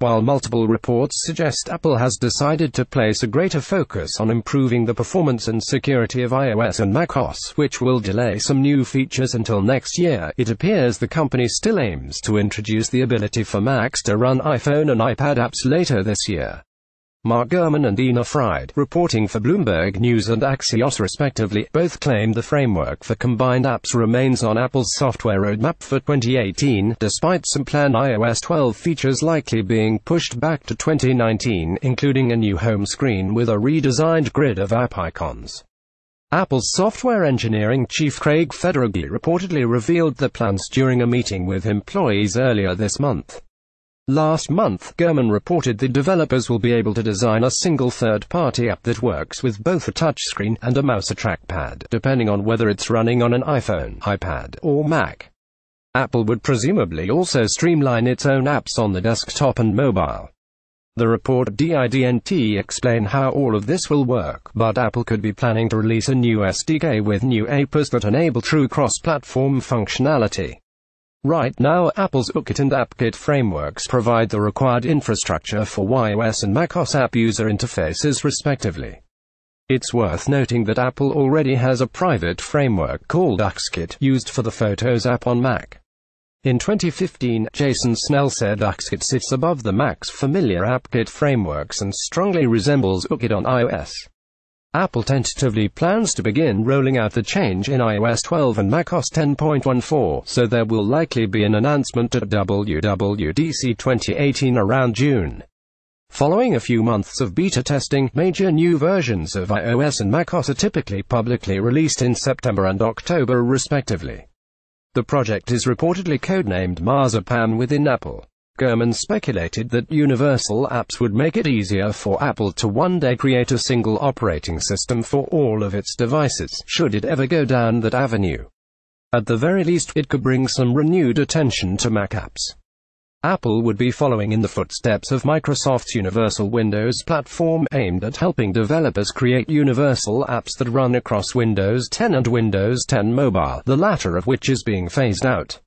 While multiple reports suggest Apple has decided to place a greater focus on improving the performance and security of iOS and macOS, which will delay some new features until next year, it appears the company still aims to introduce the ability for Macs to run iPhone and iPad apps later this year. Gurman and Ina Fried, reporting for Bloomberg News and Axios respectively, both claim the framework for combined apps remains on Apple's software roadmap for 2018, despite some planned iOS 12 features likely being pushed back to 2019, including a new home screen with a redesigned grid of app icons. Apple's software engineering chief Craig Federighi reportedly revealed the plans during a meeting with employees earlier this month. Last month, Gurman reported the developers will be able to design a single third-party app that works with both a touchscreen and a mouse or trackpad, depending on whether it's running on an iPhone, iPad, or Mac. Apple would presumably also streamline its own apps on the desktop and mobile. The report didn't explain how all of this will work, but Apple could be planning to release a new SDK with new APIs that enable true cross-platform functionality. Right now, Apple's UKit and AppKit frameworks provide the required infrastructure for iOS and macOS app user interfaces respectively. It's worth noting that Apple already has a private framework called UXKit, used for the Photos app on Mac. In 2015, Jason Snell said UXKit sits above the Mac's familiar AppKit frameworks and strongly resembles UKit on iOS. Apple tentatively plans to begin rolling out the change in iOS 12 and macOS 10.14, so there will likely be an announcement at WWDC 2018 around June. Following a few months of beta testing, major new versions of iOS and macOS are typically publicly released in September and October respectively. The project is reportedly codenamed Marzipan within Apple. Gurman speculated that universal apps would make it easier for Apple to one day create a single operating system for all of its devices, should it ever go down that avenue. At the very least, it could bring some renewed attention to Mac apps. Apple would be following in the footsteps of Microsoft's Universal Windows platform, aimed at helping developers create universal apps that run across Windows 10 and Windows 10 Mobile, the latter of which is being phased out.